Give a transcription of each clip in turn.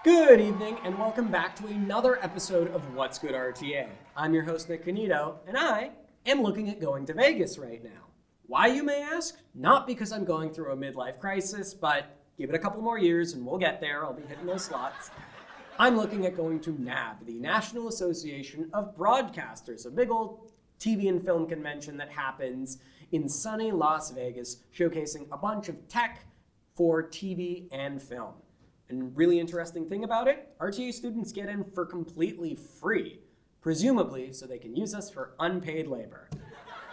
Good evening and welcome back to another episode of What's Good RTA. I'm your host Nick Cannito and I am looking at going to Vegas right now. Why, you may ask? Not because I'm going through a midlife crisis, but give it a couple more years and we'll get there. I'll be hitting those slots. I'm looking at going to NAB, the National Association of Broadcasters, a big old TV and film convention that happens in sunny Las Vegas, showcasing a bunch of tech for TV and film. And really interesting thing about it, RTA students get in for completely free, presumably so they can use us for unpaid labor.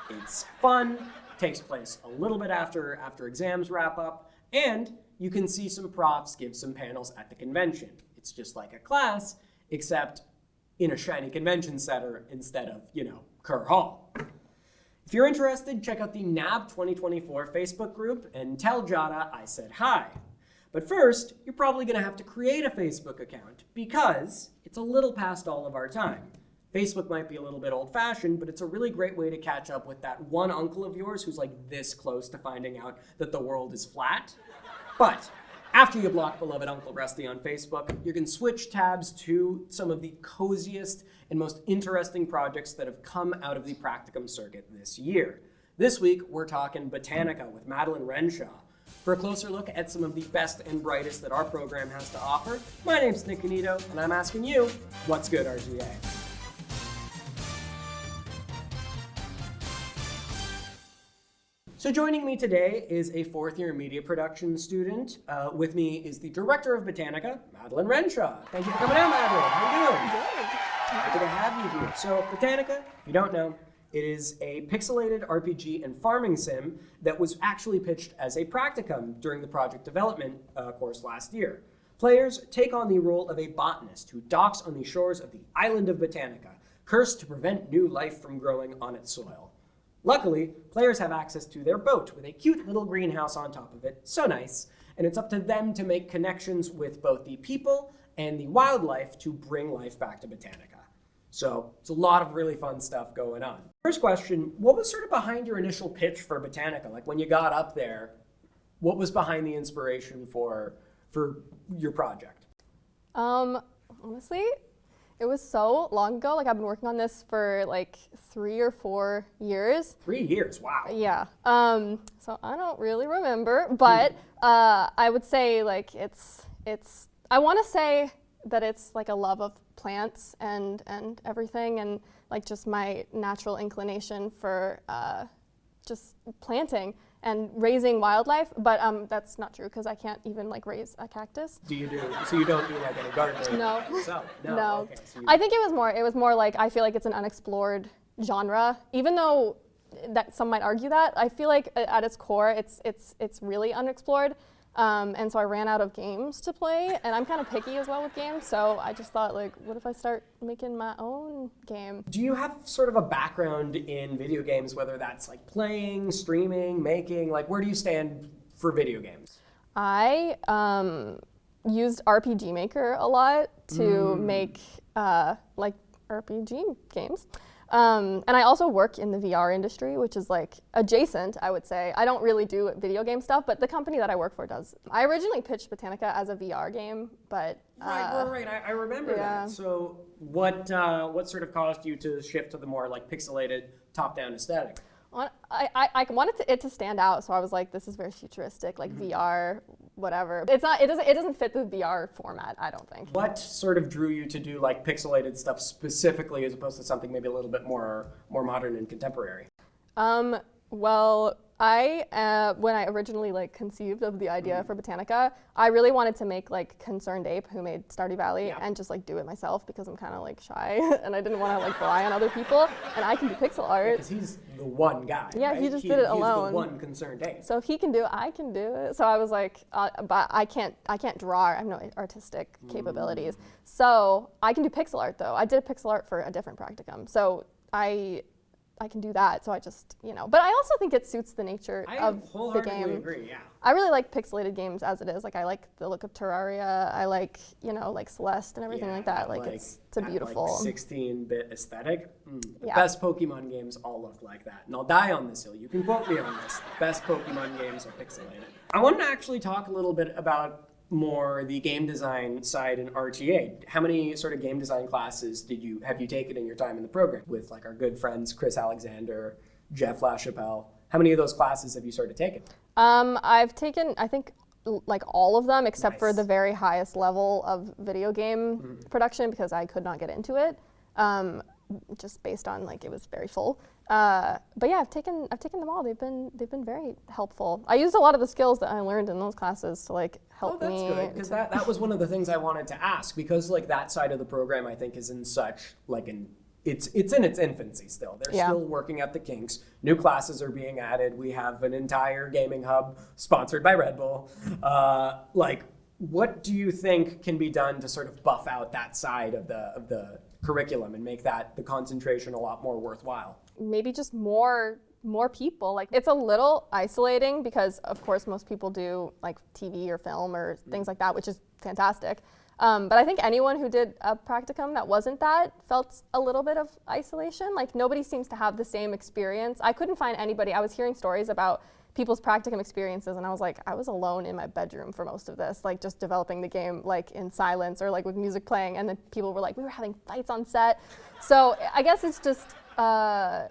It's fun, takes place a little bit after exams wrap up, and you can see some profs give some panels at the convention. It's just like a class, except in a shiny convention center instead of, Kerr Hall. If you're interested, check out the NAB 2024 Facebook group and tell Jada I said hi. But first, you're probably going to have to create a Facebook account because it's a little past all of our time. Facebook might be a little bit old-fashioned, but it's a really great way to catch up with that one uncle of yours who's like this close to finding out that the world is flat. But after you block beloved Uncle Rusty on Facebook, you can switch tabs to some of the coziest and most interesting projects that have come out of the practicum circuit this year. This week, we're talking Botanica with Madeline Renshaw. For a closer look at some of the best and brightest that our program has to offer, my name's Nick Cannito, and I'm asking you, what's good, RTA? So joining me today is a fourth-year media production student. With me is the director of Botanica, Madeline Renshaw. Thank you for coming out, Madeline. How you doing? Good. Happy to have you here. So Botanica, if you don't know, it is a pixelated RPG and farming sim that was actually pitched as a practicum during the project development course last year. Players take on the role of a botanist who docks on the shores of the island of Botanica, cursed to prevent new life from growing on its soil. Luckily, players have access to their boat with a cute little greenhouse on top of it, so nice, and it's up to them to make connections with both the people and the wildlife to bring life back to Botanica. So it's a lot of really fun stuff going on. First question, what was sort of behind your initial pitch for Botanica? Like when you got up there, what was behind the inspiration for your project? Honestly, it was so long ago. Like I've been working on this for like 3 or 4 years. 3 years, wow. Yeah. So I don't really remember, but I would say like I want to say that it's like a love of plants and everything, and like just my natural inclination for just planting and raising wildlife, but that's not true because I can't even like raise a cactus. So you don't do like any gardening yourself? No. Okay, so I think it was more like I feel like it's an unexplored genre, even though that some might argue that. I feel like at its core it's really unexplored. And so I ran out of games to play, and I'm kind of picky as well with games, so I just thought, like, what if I start making my own game? Do you have sort of a background in video games, whether that's like playing, streaming, making, like where do you stand for video games? I used RPG Maker a lot to make like RPG games. And I also work in the VR industry, which is like adjacent, I would say. I don't really do video game stuff, but the company that I work for does. I originally pitched Botanica as a VR game, but Right. I remember that. So what sort of caused you to shift to the more like pixelated top-down aesthetic? I wanted it to stand out, so I was like, this is very futuristic, like VR, whatever. It doesn't fit the VR format, I don't think. What sort of drew you to do like pixelated stuff specifically as opposed to something maybe a little bit more modern and contemporary? Well, when I originally like conceived of the idea for Botanica, I really wanted to make like Concerned Ape, who made Stardew Valley, and just like do it myself because I'm kind of like shy and I didn't want to like rely on other people, and I can do pixel art. Because he's the one guy. Yeah, right? He did it alone. He's the one Concerned Ape. So if he can do it, I can do it. So I was like, but I can't draw. I have no artistic capabilities. So I can do pixel art though. I did pixel art for a different practicum. So I can do that, so I just, but I also think it suits the nature of the game. I wholeheartedly agree, yeah. I really like pixelated games as it is. Like I like the look of Terraria. I like, like Celeste and everything like that. Like it's a beautiful. Like 16-bit aesthetic. The Yeah. best Pokemon games all look like that. And I'll die on this hill. You can quote me on this. Best Pokemon games are pixelated. I wanted to actually talk a little bit about more the game design side in RTA. How many sort of game design classes have you taken in your time in the program with like our good friends Chris Alexander, Jeff LaChapelle? How many of those classes have you sort of taken? I've taken, I think, like all of them except for Nice. the very highest level of video game production because I could not get into it, just based on like it was very full. But yeah, I've taken them all. They've been very helpful. I used a lot of the skills that I learned in those classes to like help me. Oh, that's good, because that was one of the things I wanted to ask, because like that side of the program I think is in such like it's in its infancy still. They're still working at the kinks. New classes are being added. We have an entire gaming hub sponsored by Red Bull. Like, what do you think can be done to sort of buff out that side of the curriculum and make that the concentration a lot more worthwhile? Maybe just more people. Like, it's a little isolating because of course most people do like TV or film or things like that, which is fantastic. But I think anyone who did a practicum that wasn't that felt a little bit of isolation. Like, nobody seems to have the same experience. I couldn't find anybody. I was hearing stories about people's practicum experiences and I was like, I was alone in my bedroom for most of this, like just developing the game like in silence or like with music playing, and then people were like, we were having fights on set. So I guess it's just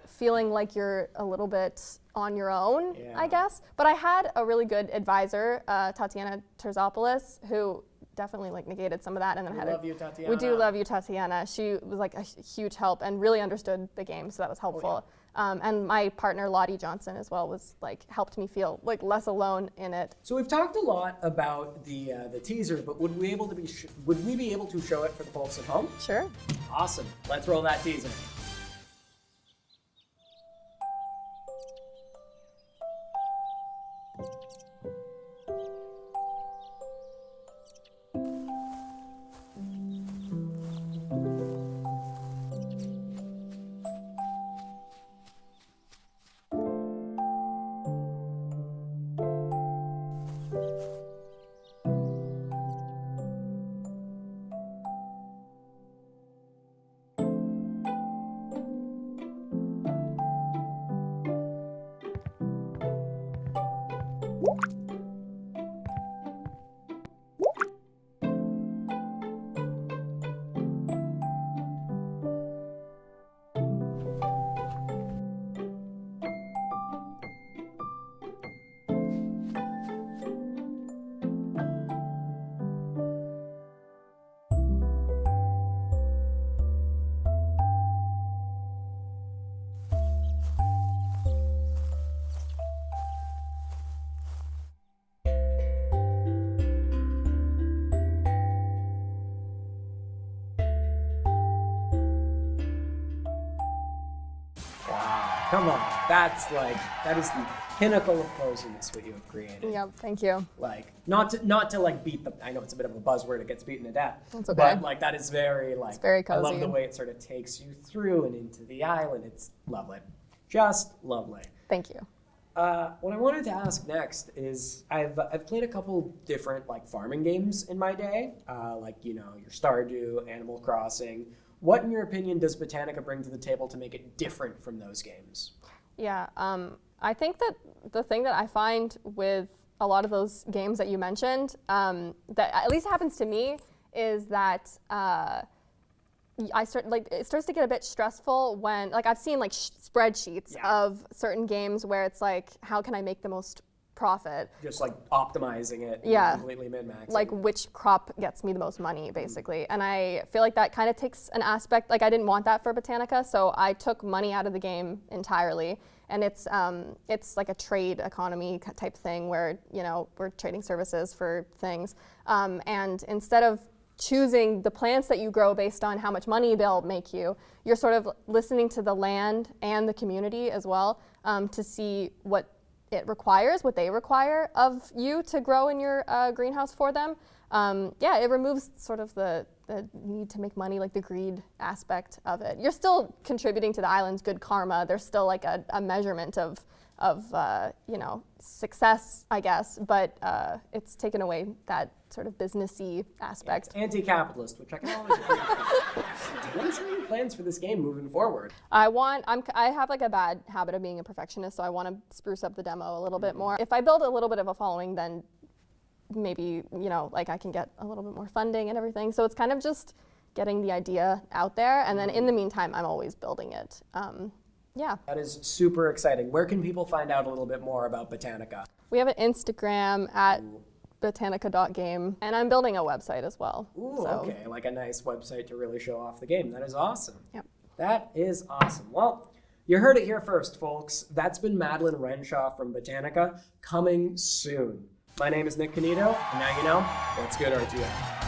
feeling like you're a little bit on your own, I guess. But I had a really good advisor, Tatiana Terzopoulos, who definitely like negated some of that, and then we do love you, Tatiana. She was like a huge help and really understood the game, so that was helpful. And my partner Lottie Johnson as well was like helped me feel like less alone in it. So we've talked a lot about the teaser, but would we be able to show it for the folks at home? Sure. Awesome. Let's roll that teaser. Come on, that is the pinnacle of coziness what you have created. Yep, thank you. Like, not to like beat I know it's a bit of a buzzword, it gets beaten to death. That's okay. But like that is very like, it's very cozy. I love the way it sort of takes you through and into the island. It's lovely. Just lovely. Thank you. What I wanted to ask next is I've played a couple different like farming games in my day, like, you know, your Stardew, Animal Crossing. What, in your opinion, does Botanica bring to the table to make it different from those games? Yeah, I think that the thing that I find with a lot of those games that you mentioned, that at least happens to me, is that it starts to get a bit stressful when, like, I've seen like spreadsheets of certain games where it's like, how can I make the most profit? Just like optimizing it, yeah, completely min-maxing. Like which crop gets me the most money, basically. And I feel like that kind of takes an aspect, like I didn't want that for Botanica, so I took money out of the game entirely. And it's like a trade economy type thing where, you know, we're trading services for things. And instead of choosing the plants that you grow based on how much money they'll make you, you're sort of listening to the land and the community as well, to see what it requires, what they require of you to grow in your greenhouse for them. Yeah, it removes sort of the need to make money, like the greed aspect of it. You're still contributing to the island's good karma. There's still like a measurement of you know, success, I guess, but it's taken away that sort of businessy aspect. Yeah, it's anti-capitalist, which I can always agree with. What are your plans for this game moving forward? I have like a bad habit of being a perfectionist, so I want to spruce up the demo a little bit more. If I build a little bit of a following, then maybe, you know, like I can get a little bit more funding and everything. So it's kind of just getting the idea out there. And then in the meantime, I'm always building it. Yeah. That is super exciting. Where can people find out a little bit more about Botanica? We have an Instagram at botanica.game, and I'm building a website as well. Ooh, so. okay, like a nice website to really show off the game. That is awesome. Yep. That is awesome. Well, you heard it here first, folks. That's been Madeline Renshaw from Botanica, coming soon. My name is Nick Cannito, and now you know what's good, RTA.